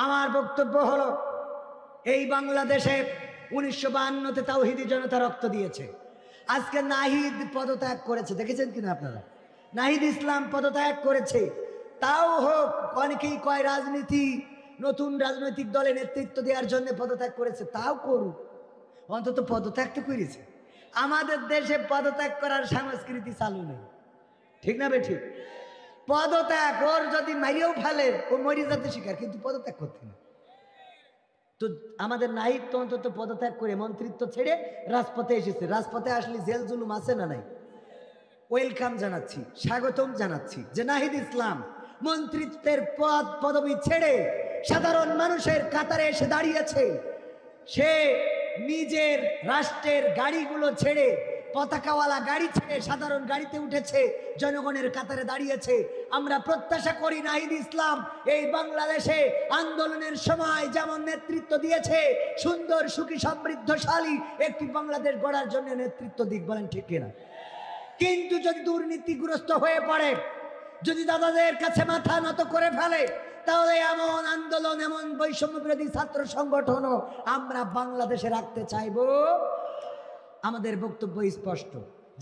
আমার বক্তব্য হলো, এই বাংলাদেশে 1952-তে তাওহীদি জনতা রক্ত দিয়েছে। আজকে নাহিদ পদত্যাগ করেছে, দেখেছেন কিনা আপনারা? নাহিদ ইসলাম পদত্যাগ করেছে। তাও হোক, অনেকেই কয় রাজনীতি, নতুন রাজনৈতিক দলে নেতৃত্ব দেওয়ার জন্য পদত্যাগ করেছে। তাও করুক, অন্তত পদত্যাগ তো করেছে। আমাদের দেশে পদত্যাগ করার সংস্কৃতি চালু নেই, ঠিক না বেঠিক? পদত্যাগ, ওর যদি মারিয়েও ফেলে ও মরি যেতে শিকার, কিন্তু পদত্যাগ করতে না। তো আমাদের নাহিদ তো অন্তত পদত্যাগ করে মন্ত্রিত্ব ছেড়ে রাজপথে এসেছে। রাজপথে আসলে জেল জুলুম আছে না নাই? ওয়েলকাম জানাচ্ছি, স্বাগতম জানাচ্ছি যে নাহিদ ইসলাম মন্ত্রিত্বের পদ পদবি ছেড়ে সাধারণ মানুষের কাতারে এসে দাঁড়িয়েছে। সে নিজের রাষ্ট্রের গাড়িগুলো ছেড়ে, পতাকাওয়ালা গাড়ি ছেড়ে সাধারণ গাড়িতে উঠেছে, জনগণের কাতারে দাঁড়িয়েছে। আমরা প্রত্যাশা করি নাহিদ ইসলাম এই বাংলাদেশে আন্দোলনের সময় যেমন নেতৃত্ব দিয়েছে, সুন্দর সুখী সমৃদ্ধশালী একটি বাংলাদেশ গড়ার জন্য নেতৃত্ব দিক। বলেন ঠিক কিনা? কিন্তু যদি দুর্নীতিগ্রস্ত হয়ে পড়ে, যদি দাদাদের কাছে মাথা নত করে ফেলে, তাহলে এমন আন্দোলন, এমন বৈষম্য বিরোধী ছাত্র সংগঠনও আমরা বাংলাদেশে রাখতে চাইব। আমাদের বক্তব্য স্পষ্ট,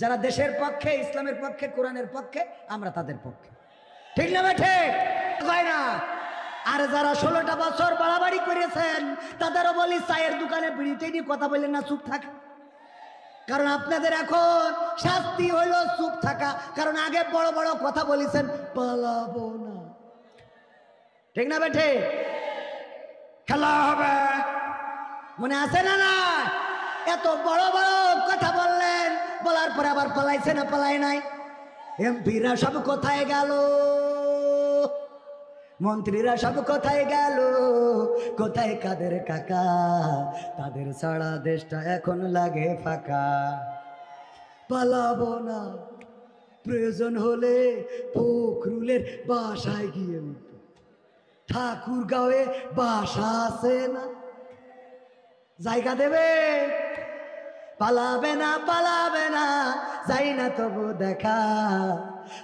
যারা দেশের পক্ষে, ইসলামের পক্ষে, কোরআনের পক্ষে, আমরা তাদের পক্ষে, ঠিক না বেঠে? হয় না? আর যারা 16টা বছর বাড়াবাড়ি করেছেন তাদেরও বলি, চায়ের দোকানে বিড়িতে নিয়ে কথা বললেন না, চুপ থাকে। কারণ আপনাদের এখন শাস্তি হইল চুপ থাকা, কারণ আগে বড় বড় কথা বলেছেন, পালাবো না, ঠিক না বেঠে? খেলা হবে, মনে আছে না? না, এত বড় বড় কথা বললেন, বলার পরে আবার পালাইছে না পালাই নাই? এমপিরা সব কোথায় গেল? মন্ত্রীরা সব কোথায় গেল? কোথায় কাদের কাকা? তাদের ছাড়া দেশটা এখন লাগে ফাঁকা। পালাবো না, প্রয়োজন হলে ফখরুলের বাসায় গিয়ে উঠব। ঠাকুরগাঁওয়ে বাসা আছে না? জায়গা দেবে? পালাবে না, পালাবে না, যাই না তবু দেখা।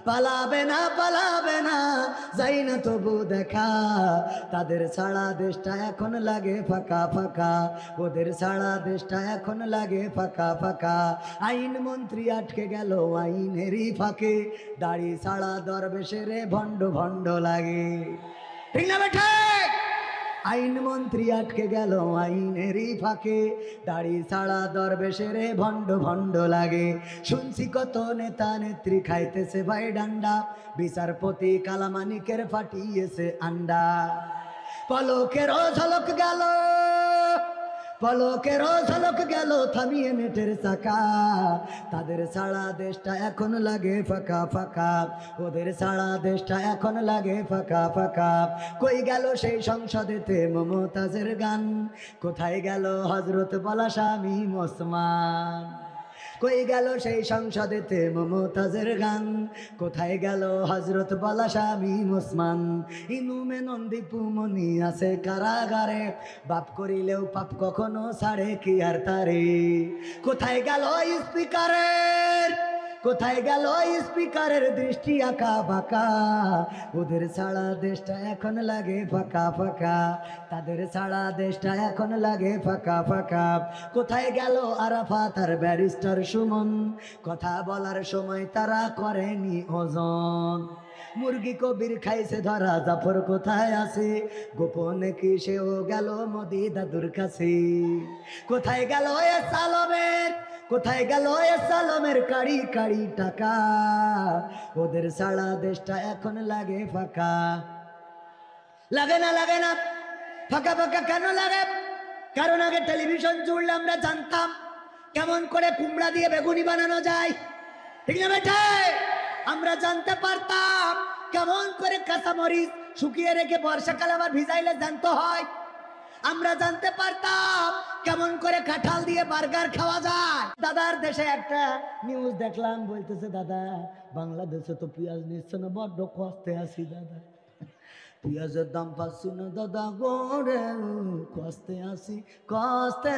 পালাবে না, পালাবে না, যাই না তবু দেখা। তাদের ছাড়া দেশটা এখন লাগে ফাঁকা ফাঁকা, ওদের ছাড়া দেশটা এখন লাগে ফাঁকা ফাঁকা। আইন মন্ত্রী আটকে গেল আইনেরই ফাঁকে, দাড়ি ছাড়া দরবেশের ভণ্ড ভণ্ড লাগে, ঠিক না বেঠে? আইন মন্ত্রী আটকে গেল আইনেরই ফাঁকে, দাড়ি ছাড়া দরবেশের ভণ্ড ভণ্ড লাগে। শুনছি কত নেতা নেত্রী খাইতেছে ভাই ডান্ডা, বিচারপতি কালামানিকের ফাটিয়েছে আন্ডা। পলকেরও ঝলক গেল, পলকেরও ঝলক গেল থামিয়ে নেটের চাকা। তাদের ছাড়া দেশটা এখন লাগে ফাঁকা ফাঁকা, ওদের ছাড়া দেশটা এখন লাগে ফাঁকা ফাঁকা। কই গেল সেই সংসদেতে মমতাজের গান? কোথায় গেল হজরত বলা শামীম ওসমান? কই গেল সেই সংসদেতে মমতাজের গান? কোথায় গেল হজরত বলা শামীম ওসমান? ইনুমে নন্দীপু মনি আছে কারাগারে, বাপ করিলেও পাপ কখনো ছাড়ে কি আর তারে। কোথায় গেল স্পিকারের, কোথায় গেল স্পিকারের দৃষ্টি আঁকা বাঁকা? ওদের ছাড়া দেশটা এখন লাগে ফাঁকা ফাঁকা, তাদের ছাড়া দেশটা এখন লাগে ফাঁকা ফাঁকা। কোথায় গেল আরাফাত আর ব্যারিস্টার সুমন? কথা বলার সময় তারা করেনি ওজন। মুরগি কবির খাইছে ধরা, জাফর কোথায় আছে? গোপনে কি সেও গেল মোদি দাদুর কাছে? কোথায় গেল এ সালমের, কোথায় গেল এ সালমের কাড়ি কাড়ি টাকা? ওদের ছাড়া দেশটা এখন লাগে ফাঁকা। লাগে না? লাগে না? ফাঁকা ফাঁকা কেন লাগে? কারণ আগে টেলিভিশন জুড়লে আমরা জানতাম কেমন করে কুমড়া দিয়ে বেগুনি বানানো যায়, ঠিক না বেটা? আমরা জানতে পারতাম কেমন করে কাঁচামরিচ শুকিয়ে রেখে বর্ষাকালে আবার ভিজাইলে জ্যান্ত হয়। আমরা জানতে পারতাম কেমন করে কাঁঠাল দিয়ে বার্গার খাওয়া যায়। দাদার দেশে একটা নিউজ দেখলাম, বলতেছে দাদা বাংলাদেশে তো পেঁয়াজ নিচ্ছে না, বড্ড কষ্টে আছি দাদা, পেঁয়াজের দাম পাচ্ছি না দাদা গোরে, কষ্টে আসি, কষ্টে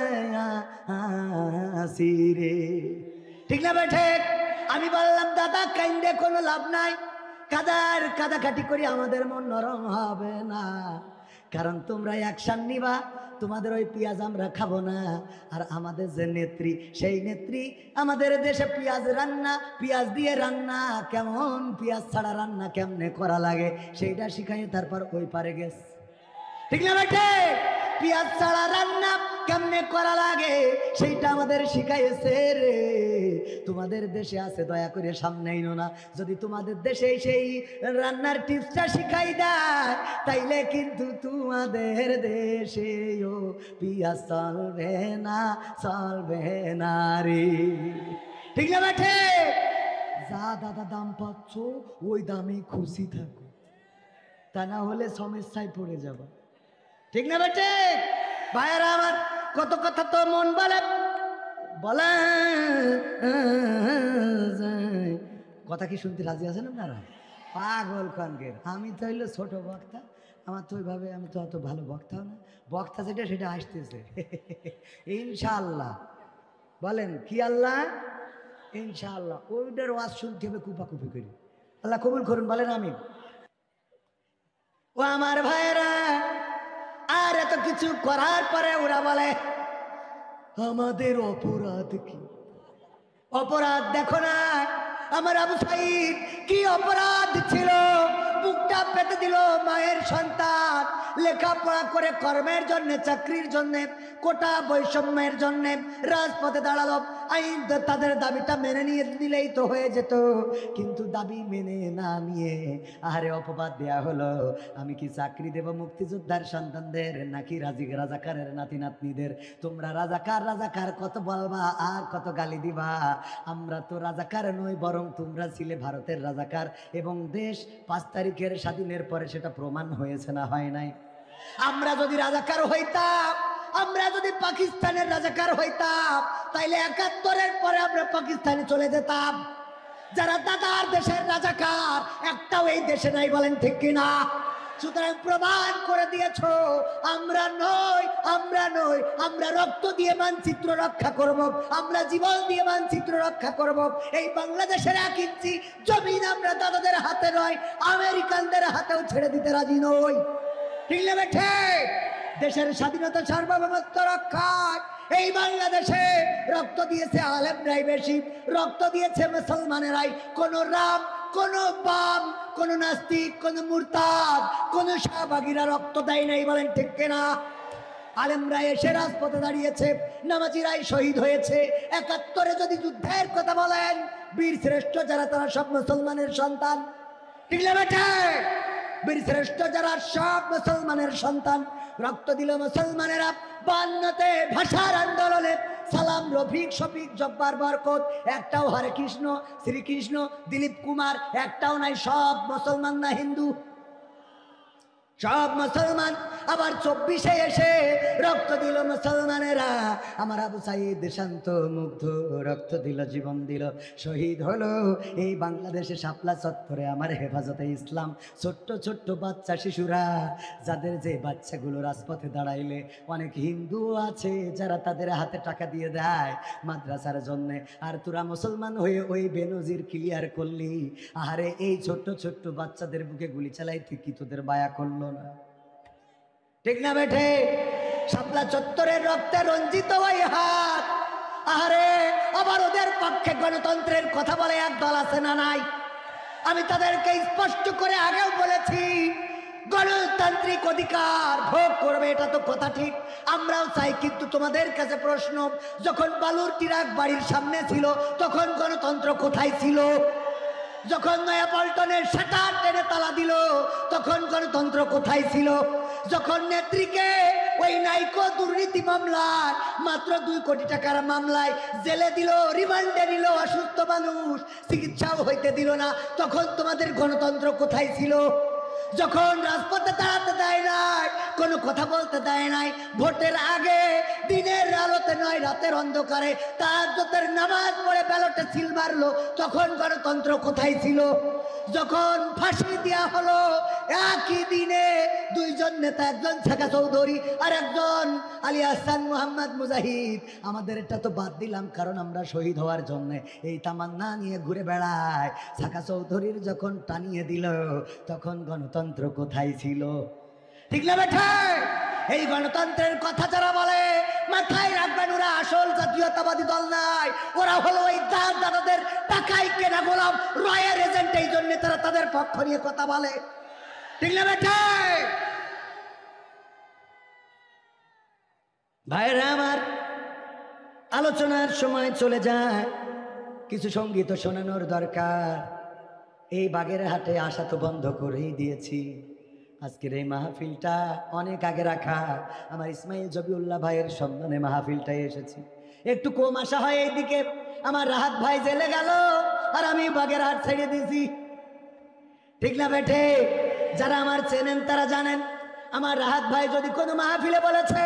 আসি রে, ঠিক না বেঠে? আমি বললাম দাদা কাইন্দে কোনো লাভ নাই, কাদার কাদাকাটি করি আমাদের মন নরম হবে না। কারণ তোমরা অ্যাকশন নিবা, তোমাদের ওই পেঁয়াজ আমরা খাবো না। আর আমাদের যে নেত্রী, সেই নেত্রী আমাদের দেশে পেঁয়াজ রান্না, পেঁয়াজ দিয়ে রান্না, কেমন পেঁয়াজ ছাড়া রান্না কেমনে করা লাগে সেইটা শিখাই তারপর ওই পারে গেছে। ঠিক না বেটে? পেঁয়াজ ছাড়া রান্না কেমনে করা লাগে সেইটা আমাদের শিখাইছে রে। তোমাদের দেশে আছে, দয়া করে সামনে আইনো না। যদি তোমাদের দেশে সেই রান্নার টিপসটা শিখাই দেয় তাইলে কিন্তু তোমাদের দেশেও পেঁয়াজ চলবে না, চলবে না রে। ঠিক না বেটে? যা দাদা দাম পাচ্ছ ওই দামে খুশি থাকো, তা না হলে সমস্যায় পড়ে যাবো। ঠিক না বেটে? ভাইয়েরা আমার, কত কথা তো মন বলে বলে কথা কি শুনতে রাজি আছেন আপনারা? পাগল কানকের। আমি তো হইলো ছোট বক্তা, আমার তো ওইভাবে, আমি তো অত ভালো বক্তাও না। বক্তা যেটা সেটা আসতেছে ইনশাআল্লাহ। বলেন কি আল্লাহ? ইনশাআল্লাহ। ওইটার ওয়াজ শুনতে হবে কুপাকুপি করি। আল্লাহ কবুল করুন, বলেন আমিন। ও আমার ভাইয়েরা, আর এত কিছু করার পরে ওরা বলে আমাদের অপরাধ কি? অপরাধ দেখো না আমার আবু সাইদ কি অপরাধ ছিল? বুকটা পেতে দিল মায়ের সন্তান, লেখাপড়া করে কর্মের জন্য, চাকরির জন্য, কোটা বৈষম্যের জন্য রাজপথে দাঁড়ালো। আইন তাদের দাবিটা মেনে নিয়ে নিলেই তো হয়ে যেত, কিন্তু দাবি মেনে না নিয়ে আরে অপবাদ দেয়া হলো। আমি কি চাকরি দেব মুক্তিযোদ্ধার সন্তানদের নাকি রাজাকারের নাতি নাতনিদের? তোমরা রাজাকার রাজাকার কত বলবা আর কত গালি দিবা? আমরা তো রাজাকার নই, বরং তোমরা ছিলে ভারতের রাজাকার। এবং দেশ 5 তারিখের স্বাধীনের পরে সেটা প্রমাণ হয়েছে না হয় নাই? আমরা যদি রাজাকার হইতাম, আমরা যদি পাকিস্তানের রাজাকার হইতাম, তাইলে 71-এর পরে আমরা পাকিস্তানে চলে যেতাম। যারা দাদার দেশের রাজাকার একটাও এই দেশে নাই, বলেন ঠিক কিনা? সুতরাং প্রমাণ করে দিয়েছো আমরা নই, আমরা নই। আমরা রক্ত দিয়ে মানচিত্র রক্ষা করব, আমরা জীবন দিয়ে মানচিত্র রক্ষা করব। এই বাংলাদেশের 1 ইঞ্চি জমিন আমরা দাদাদের হাতে নয়, আমেরিকানদের হাতেও ছেড়ে দিতে রাজি নই। ঠিক না বেঠে? দেশের স্বাধীনতা সার্বভৌমত্ব রক্ষায় এই বাংলাদেশে রক্ত দিয়েছে আলেমরাই বেশি, রক্ত দিয়েছে মুসলমানেরাই। কোন রাম, কোন বাম, কোন নাস্তিক, কোন মুরতাদ, কোন শাহবাগীরা রক্ত দেয় নাই, বলেন ঠিক কিনা? আলেমরা এসে রাজপথে দাঁড়িয়েছে, নামাজিরাই শহীদ হয়েছে। 71-এ যদি যুদ্ধের কথা বলেন, বীর শ্রেষ্ঠ যারা তারা সব মুসলমানের সন্তান। ঠিক না বেটা? বীর শ্রেষ্ঠ যারা সব মুসলমানের সন্তান। রক্ত দিল মুসলমানেরা 52-তে ভাষার আন্দোলনে। সালাম, রফিক, শফিক, জব্বার, বরকত, একটাও হরে কৃষ্ণ, শ্রীকৃষ্ণ, দিলীপ কুমার একটাও নাই। সব মুসলমান না হিন্দু? সব মুসলমান। আবার 24-এ এসে রক্ত দিল মুসলমানেরা। আমার আবু সাইদ শান্ত মুগ্ধ রক্ত দিল, জীবন দিল, শহীদ হলো এই বাংলাদেশে শাপলা চত্বরে আমার হেফাজতে ইসলাম। ছোট্ট ছোট্ট বাচ্চা শিশুরা, যাদের যে বাচ্চাগুলো রাজপথে দাঁড়াইলে অনেক হিন্দু আছে যারা তাদের হাতে টাকা দিয়ে দেয় মাদ্রাসার জন্যে, আর তোরা মুসলমান হয়ে ওই বেনজির ক্লিয়ার করলি। আরে এই ছোট্ট ছোট্ট বাচ্চাদের বুকে গুলি চালাইতে কি তোদের মায়া করলো না? ঠিক না বেঠে? শাপলা চত্বরের রক্তে রঞ্জিত ওই হাত। আরে আবার ওদের পক্ষে গণতন্ত্রের কথা বলে এক দল আছে না নাই? আমি তাদেরকে স্পষ্ট করে আগেও বলেছি, গণতান্ত্রিক অধিকার ভোগ করবে, এটা তো কথা ঠিক, আমরাও চাই। কিন্তু তোমাদের কাছে প্রশ্ন, যখন বালুর ট্রাক বাড়ির সামনে ছিল তখন গণতন্ত্র কোথায় ছিল? যখন নয়াপল্টনের শাটার টেনে তালা দিল তখন গণতন্ত্র কোথায় ছিল? যখন নেত্রীকে ওই নাইকো দুর্নীতি মামলায়, মাত্র 2 কোটি টাকার মামলায় জেলে দিল, রিমান্ডে নিল, অসুস্থ মানুষ চিকিৎসাও হইতে দিল না, তখন তোমাদের গণতন্ত্র কোথায় ছিল? যখন রাজপথে দাঁড়াতে দেয় নাই, কোনো কথা বলতে দেয় নাই, ভোটের আগে দিনের আলোতে নয় রাতের অন্ধকারে তাহাজ্জুদের নামাজ পড়ে ব্যালটে সিল মারলো, তখন গণতন্ত্র কোথায় ছিল? যখন ফাঁসি দেওয়া হলো একই দিনে 2 জন নেতা, একজন ছাকা চৌধুরী আর একজন আলী আহসান মোহাম্মদ মুজাহিদ। আমাদের এটা তো বাদ দিলাম, কারণ আমরা শহীদ হওয়ার জন্য এই তামান্না নিয়ে ঘুরে বেড়াই। ছাকা চৌধুরীর যখন টানিয়ে দিল তখন গণতন্ত্র কোথায় ছিল? ঠিক না বেঠা? এই গণতন্ত্রের কথা যারা বলে মাথায় রাখবেন, ওরা আসল জাতীয়তাবাদী দল নাই, ওরা হলো ওই দাদাদের টাকায় কেনা গোলাম রয়ের এজেন্ট। এই জন্য তারা তাদের পক্ষ নিয়ে কথা বলে। ঠিক না বেঠা? ভাইরা আমার, আলোচনার সময় চলে যায়, কিছু সঙ্গীত শোনানোর দরকার। এই বাগেরহাটে আসা তো বন্ধ করেই দিয়েছি। আজকের এই মাহফিলটা অনেক আগে রাখা, আমার ইসমাইল জবিউল্লাহ ভাইয়ের সম্মানে মাহফিলটাই এসেছি। একটু কম আসা হয় এইদিকে, আমার রাহাত ভাই জেলে গেল আর আমি বাগেরহাট ছেড়ে দিয়েছি। ঠিক না বেঠে? যারা আমার চেনেন তারা জানেন, আমার রাহাত ভাই যদি কোনো মাহফিলে বলেছে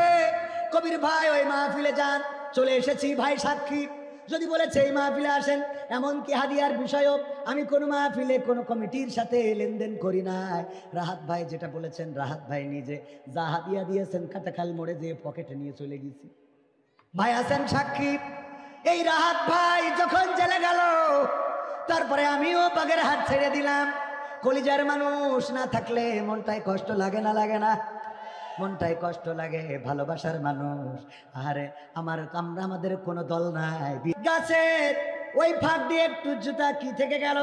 কবির ভাই ওই মাহফিলে যান, চলে এসেছি, ভাই সাক্ষী। যদি বলেছে এই মাহফিলে আসেন, এমনকি হাদিয়ার বিষয়ও আমি কোনো মাহফিলে কোনো কমিটির সাথে লেনদেন করি নাই। রাহাত ভাই যেটা বলেছেন, রাহাত ভাই নিজে যা হাদিয়া দিয়েছেন কাটাখাল মোড়ে যেয়ে পকেটে নিয়ে চলে গেছি। ভাই আছেন সাক্ষী। এই রাহাত ভাই যখন জেলে গেল, তারপরে আমিও বাগেরহাট ছেড়ে দিলাম। কলিজার মানুষ না থাকলে মনটায় কষ্ট লাগে না? লাগে না? মনটায় কষ্ট লাগে। ভালোবাসার মানুষ, আরে আমাদের কোনো দল নাই। গাছের ওই ফাঁক দিয়ে একটু জুতা কি থেকে গেল,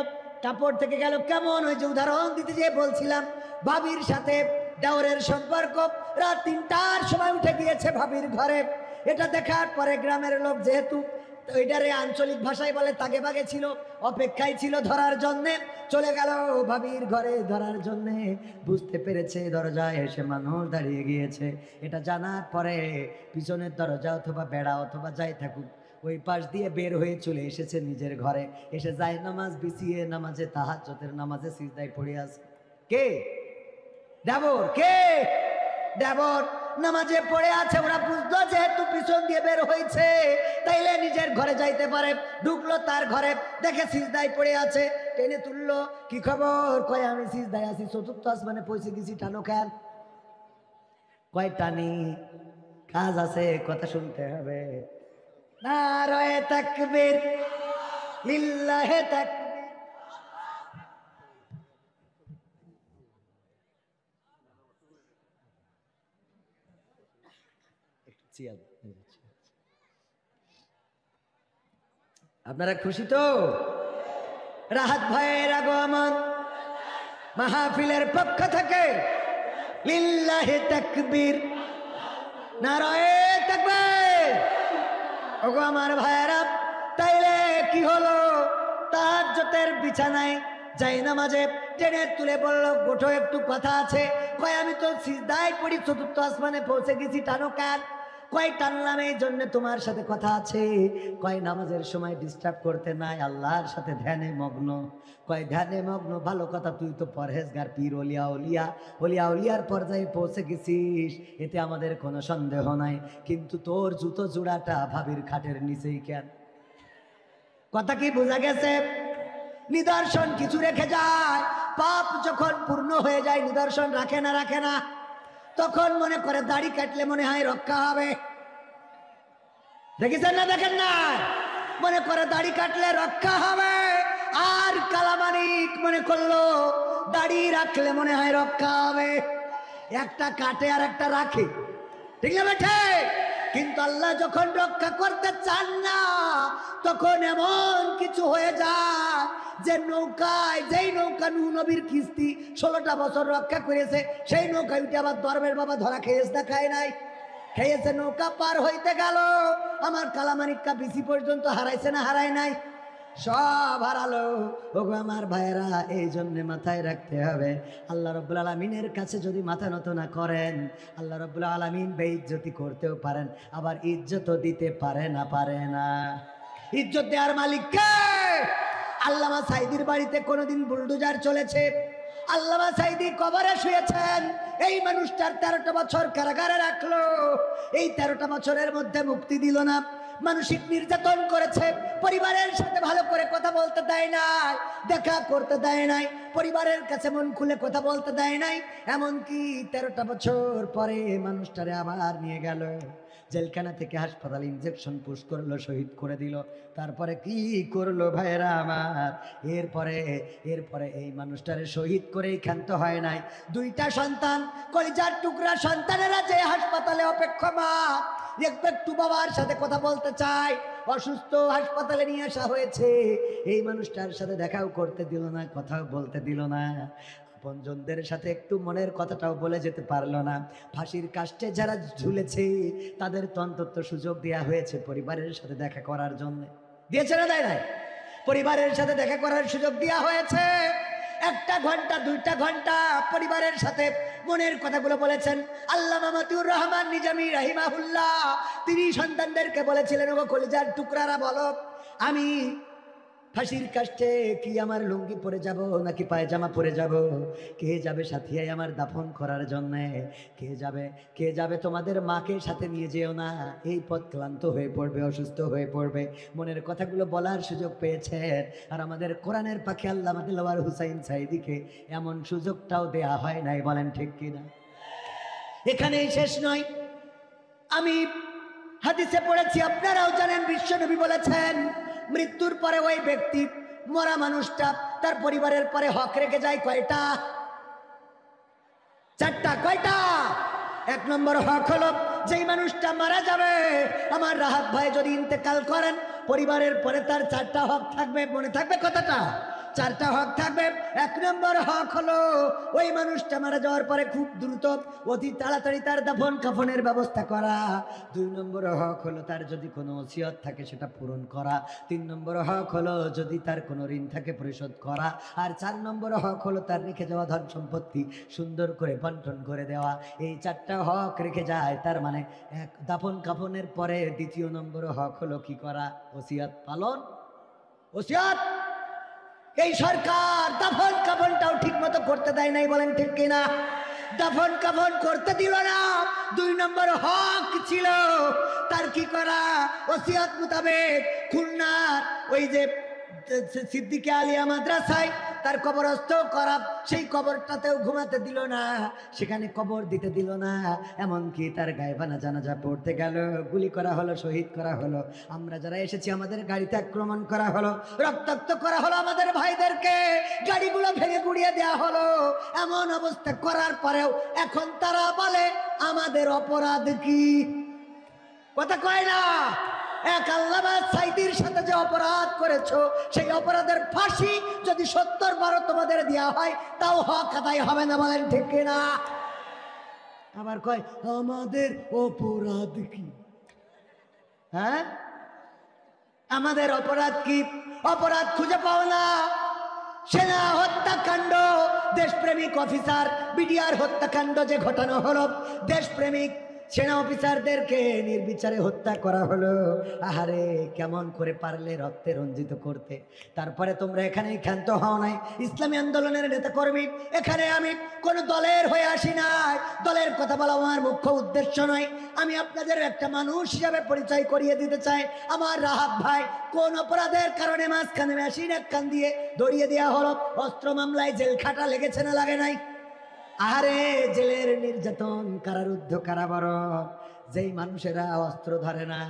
কাপড় থেকে গেল। কেমন? ওই যে উদাহরণ দিতে যে বলছিলাম, ভাবির সাথে দেওরের সম্পর্ক। রাত 3টার সময় উঠে গিয়েছে ভাবির ঘরে। এটা দেখার পরে গ্রামের লোক, যেহেতু ওইটারে আঞ্চলিক ভাষায় বলে, তাগে বাগে ছিল, অপেক্ষায় ছিল ধরার জন্যে, চলে গেল ভাবির ঘরে ধরার জন্যে। বুঝতে পেরেছে দরজায় এসে মানুষ দাঁড়িয়ে গিয়েছে। এটা জানার পরে পিছনের দরজা অথবা বেড়া অথবা যাই থাকুক, ওই পাশ দিয়ে বের হয়ে চলে এসেছে নিজের ঘরে। এসে যায় নামাজ বিছিয়ে, নামাজে তাহাজ্জুদের নামাজে সিজদায় পড়ে আছে। কে? দেবর। কে? দেবর নামাজে পড়ে আছে। ওরা বুঝলো যেহেতু পিছন দিয়ে বের হয়েছে, তাইলে নিজের ঘরে যাইতে পারে। ঢুকলো তার ঘরে, দেখে সিজদায় পড়ে আছে, টেনে তুললো। কি খবর? কয় আমি সিজদায় আছি, চতুর্থ আসমানে পৌঁছে গেছি। টানো কেন? কয় টানি, কাজ আছে, কথা শুনতে হবে। নারায়ে তাকবীর, লিল্লাহে তাকবীর। আপনারা খুশি তো? রাহাত ভাইয়ের আগমন মাহফিলের পক্ষ থেকে লিল্লাহি তাকবীর, নারায়ে তাকবীর। ওগো আমার ভাইয়েরা, তাইলে কি হলো? তাহাজ্জুদের বিছানায় যাই নামাজে টেনে তুলে বলল, গোঠো একটু কথা আছে। কয় আমি তো সিজদায় পড়ি, চতুর্থ আসমানে পৌঁছে গেছি। টানো কেন? কয় টানলাম এই জন্য তোমার সাথে কথা আছে। কয় নামাজের সময় ডিস্টার্ব করতে নাই, আল্লাহর সাথে ধ্যানে মগ্ন। কয় ধ্যানে মগ্ন, ভালো কথা, তুই তো পরহেজগার, পীর ওলিয়া উলিয়া ওলিয়া উলিয়ার পর্যায়ে পৌঁছে গেছিস, এতে আমাদের কোনো সন্দেহ নাই। কিন্তু তোর জুতো জোড়াটা ভাবির খাটের নিচেই কেন? কথা কি বোঝা গেছে? নিদর্শন কিছু রেখে যায়। পাপ যখন পূর্ণ হয়ে যায়, নিদর্শন রাখে না? রাখে না? তখন মনে করে দাড়ি কাটলে মনে হয় রক্ষা হবে। দেখেছেন না? দেখেন না? মনে করে দাড়ি কাটলে রক্ষা হবে। আর কালামানিক মনে করলো দাড়ি রাখলে মনে হয় রক্ষা হবে। একটা কাটে আর একটা রাখে। ঠিক না বেঠে? কিন্তু আল্লাহ যখন রক্ষা করতে চান না, তখন এমন কিছু হয়ে যায় যে নৌকায়, যেই নৌকা নূহ নবীর কিস্তি 16টা বছর রক্ষা করেছে, সেই নৌকায় উঠে আবার ধর্মের বাবা ধরা খেয়েছে না? খায় নাই? খেয়েছে। নৌকা পার হইতে গেল, আমার কালামানিক্কা বিসি পর্যন্ত হারাইছে না? হারায় নাই? সব হারালো। ওগো আমার ভাইয়েরা, এই জন্য মাথায় রাখতে হবে, আল্লাহ রাব্বুল আলামিনের কাছে যদি মাথা নত না করেন, আল্লাহ রাব্বুল আলামিন বেইজ্জতি করতেও পারেন, আবার ইজ্জতও দিতে পারে না? পারে না? ইজ্জত দেওয়ার মালিক কে? আল্লামা সাইদির বাড়িতে কোনোদিন বুলডোজার চলেছে? আল্লামা সাইদি কবরে শুয়েছেন, এই মানুষটার 13টা বছর কারাগারে রাখলো। এই 13টা বছরের মধ্যে মুক্তি দিল না। মানসিক নির্যাতন করেছে, পরিবারের সাথে ভালো করে কথা বলতে দেয় নাই, দেখা করতে দেয় নাই, পরিবারের কাছে মন খুলে কথা বলতে দেয় নাই। এমনকি 13টা বছর পরে মানুষটারে আবার নিয়ে গেল জেলখানা থেকে হাসপাতালে, ইনজেকশন পুশ করলো, শহীদ করে দিল। তারপরে কি করলো ভাইরা আমার, এরপরে এই মানুষটারে শহীদ করেই ক্ষান্ত হয় নাই। 2টা সন্তান, কলিজার টুকরা সন্তানেরা যে হাসপাতালে অপেক্ষমান, একটু বাবার সাথে কথা বলতে চায়, অসুস্থ, হাসপাতালে নিয়ে আসা হয়েছে, এই মানুষটার সাথে দেখাও করতে দিল না, কথাও বলতে দিল না, আপনজনদের সাথে একটু মনের কথাটাও বলে যেতে পারলো না। ফাঁসির কাস্টে যারা ঝুলেছে তাদের তো অন্তত সুযোগ দেওয়া হয়েছে পরিবারের সাথে দেখা করার জন্য, দিয়েছে না দেয় নাই? পরিবারের সাথে দেখা করার সুযোগ দেওয়া হয়েছে। 1 ঘন্টা 2টা ঘন্টা পরিবারের সাথে মনের কথাগুলো বলেছেন। আল্লামা মতিউর রহমান নিজামী রাহিমাহুল্লাহ তিনি সন্তানদেরকে বলেছিলেন, ওগো কলিজার টুকরারা বলো, আমি ফাঁসির কাস্টে কি আমার লুঙ্গি পরে যাব নাকি পায়জামা পরে যাব? কে যাবে সাথিয়ায় আমার দাফন করার জন্য? কে যাবে? তোমাদের মাকে সাথে নিয়ে যেও না, এই পথ ক্লান্ত হয়ে পড়বে, অসুস্থ হয়ে পড়বে। মনের কথাগুলো বলার সুযোগ পেয়েছেন। আর আমাদের কোরআনের পাখি আল্লামা দিলওয়ার হুসাইন সাঈদীকে এমন সুযোগটাও দেয়া হয় নাই, বলেন ঠিক কিনা? এখানেই শেষ নয়, আমি হাদিসে পড়েছি, আপনারাও জানেন, বিশ্বনবী বলেছেন মৃত্যুর পরে ওই ব্যক্তি, মরা মানুষটা তার পরিবারের পরে হক রেখে যায় কয়টা? 4টা। কয়টা? 1 নম্বর হক হলো, যেই মানুষটা মারা যাবে, আমার রাহাত ভাই যদি ইন্তেকাল করেন, পরিবারের পরে তার 4টা হক থাকবে। মনে থাকবে কথাটা? 4টা হক থাকবে। 1 নম্বর হক হলো ওই মানুষটা মারা যাওয়ার পরে খুব দ্রুত, অতি তাড়াতাড়ি তার দাফন কাফনের ব্যবস্থা করা। 2 নম্বর হক হলো তার যদি কোনো ওসিয়ত থাকে সেটা পূরণ করা। 3 নম্বর হক হলো যদি তার কোনো ঋণ থাকে পরিশোধ করা। আর 4 নম্বর হক হলো তার রেখে যাওয়া ধন সম্পত্তি সুন্দর করে বন্টন করে দেওয়া। এই 4টা হক রেখে যায়, তার মানে দাফন কাফনের পরে 2য় নম্বর হক হলো কি করা? ওসিয়ত পালন। ওসিয়ত। এই সরকার দাফন কাফনটাও ঠিক মতো করতে দেয় নাই, বলেন ঠিক কিনা? দাফন কাফন করতে দিল না। 2 নম্বর হক ছিল তার কি করা? ওসিয়ত মোতাবেক খুলনার ওই যে সিদ্দিকে আলিয়া মাদ্রাসায় তার কবরস্থ করা, সেই কবরটাতেও ঘুমাতে দিল না, সেখানে কবর দিতে দিল না। এমনকি তার গায়েবানা জানাজা পড়তে গেল, গুলি করা হলো, শহীদ করা হলো। আমরা যারা এসেছি আমাদের গাড়িতে আক্রমণ করা হলো, রক্তাক্ত করা হলো আমাদের ভাইদেরকে, গাড়িগুলো ভেঙে গুড়িয়ে দেওয়া হলো। এমন অবস্থা করার পরেও এখন তারা বলে আমাদের অপরাধ কি? কথা কয় না? এক আল্লামা সাঈদীর সাথে যে অপরাধ করেছো, সেই অপরাধের ফাঁসি যদি 70 বার তোমাদের দেওয়া হয় তাও হক আদায় হবে না, বলেন ঠিক কিনা? আবার কয় আমাদের অপরাধ কি? হ্যাঁ, আমাদের অপরাধ কি? অপরাধ খুঁজে পাও না। সেনা হত্যাকাণ্ড, দেশপ্রেমিক অফিসার বিডিআর হত্যাকাণ্ড যে ঘটানো হলো, দেশপ্রেমিক সেনা অফিসারদেরকে নির্বিচারে হত্যা করা হলো। আহারে, কেমন করে পারলে রক্তে রঞ্জিত করতে? তারপরে তোমরা এখানেই ক্ষান্ত হও নাই, ইসলামী আন্দোলনের নেতা কর্মী। এখানে আমি কোন দলের হয়ে আসি নাই, দলের কথা বলা আমার মুখ্য উদ্দেশ্য নয়। আমি আপনাদের একটা মানুষ হিসাবে পরিচয় করিয়ে দিতে চাই। আমার রাহাত ভাই কোন অপরাধের কারণে মাঝখানে মেশিন এক কান দিয়ে ধরিয়ে দেওয়া হলো? অস্ত্র মামলায় জেল খাটা লেগেছে না লাগে নাই? আহারে, জেলের নির্যাতন, কারারুদ্ধ, কারাবরণ, যেই মানুষেরা অস্ত্র ধরে না।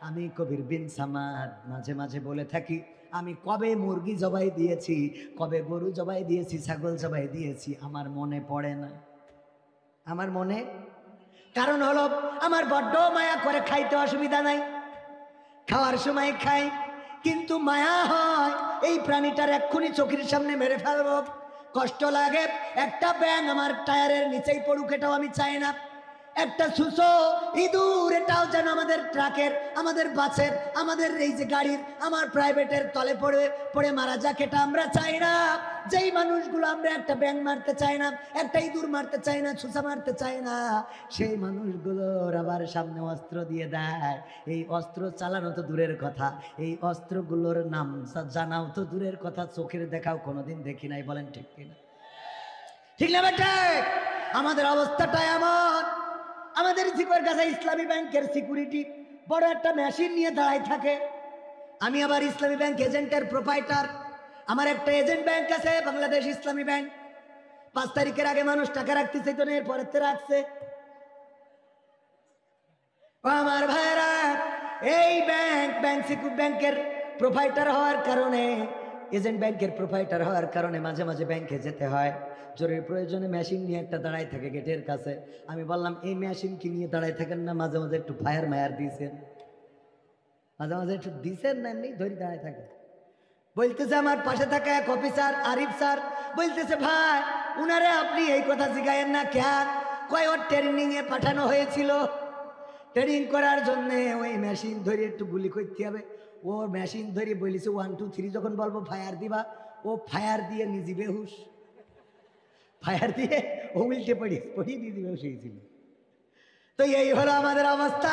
আমি কবির বিন সামাদ মাঝে মাঝে বলে থাকি, আমি কবে মুরগি জবাই দিয়েছি, কবে গরু জবাই দিয়েছি, ছাগল জবাই দিয়েছি, আমার মনে পড়ে না। আমার মনে, কারণ হলো আমার বড্ড মায়া করে, খাইতে অসুবিধা নাই, খাওয়ার সময় খাই, কিন্তু মায়া হয় এই প্রাণীটার এক্ষুনি চোখের সামনে মেরে ফেলবো, কষ্ট লাগে। একটা ব্যাঙ আমার টায়ারের নিচেই পড়ুক, এটাও আমি চাই না। একটা সুসো ইঁদুর, এটাও যেন আমাদের ট্রাকের, আমাদের বাসের, আমাদের এই যে গাড়ির, আমার প্রাইভেটের তলে পড়ে পড়ে মারা যাক, এটা আমরা চাই না। যেই মানুষগুলো আমরা একটা ব্যাঙ মারতে চাই না, একটা ইঁদুর মারতে চাই না, সুসা মারতে চাই না, সেই মানুষগুলোর আবার সামনে অস্ত্র দিয়ে দেয়। এই অস্ত্র চালানো তো দূরের কথা, এই অস্ত্রগুলোর নাম জানাও তো দূরের কথা, চোখের দেখাও কোনোদিন দেখি নাই, বলেন ঠিক কিনা? ঠিক না বেটা? আমাদের অবস্থাটা এমন। আমাদের জিকর কাছে ইসলামী ব্যাংকের সিকিউরিটি বড় একটা মেশিন নিয়ে দাঁড়ায় থাকে। আমি আবার ইসলামী ব্যাংক এজেন্টের প্রোপাইটার, আমার একটা এজেন্ট ব্যাংক আছে বাংলাদেশ ইসলামী ব্যাংক। 5 তারিখের আগে মানুষ টাকা রাখতে চাইতো না, এরপরে রাখছে। আমার ভাইরা, এই ব্যাংকের প্রোপাইটার হওয়ার কারণে, এজেন্ট ব্যাংকের প্রোপাইটার হওয়ার কারণে মাঝে মাঝে ব্যাংকে যেতে হয়। জরুরি প্রয়োজনে মেশিন নিয়ে একটা দাঁড়ায় থাকে গেটের কাছে। আমি বললাম, এই মেশিন কি নিয়ে দাঁড়ায় থাকেন না, মাঝে মাঝে একটু ফায়ার মায়ার দিয়েছেন, মাঝে মাঝে একটু দিছেন না, এমনি ধরে দাঁড়ায় থাকে। বলতেছে আমার পাশে থাকা এক অফিসার আরিফ স্যার বলতেছে, ভাই উনারে আপনি এই কথা জিগায়েন না কেন? কয় ওর ট্রেনিং এ পাঠানো হয়েছিল, ট্রেনিং করার জন্য ওই মেশিন ধরে একটু গুলি করতে হবে। ও মেশিন ধরে বলেছে 1 2 3 যখন বলবো ফায়ার দিবা, ও ফায়ার দিয়ে নিজে বেহুশ, ফায়ার দিয়ে ও উল্টে পড়িয়ে নিজে বেহুশ হয়েছিল। তো এই হলো আমাদের অবস্থা।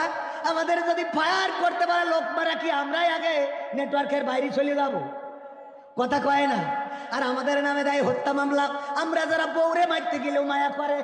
আমাদের যদি ফায়ার করতে পারে লোক মারা, কি আমরাই আগে নেটওয়ার্কের বাইরে চলে যাব? কথা কয় না। আর আমাদের নামে দেয় হত্যা মামলা। আমরা যারা বউরে মারতে গেলেও মায়া করে।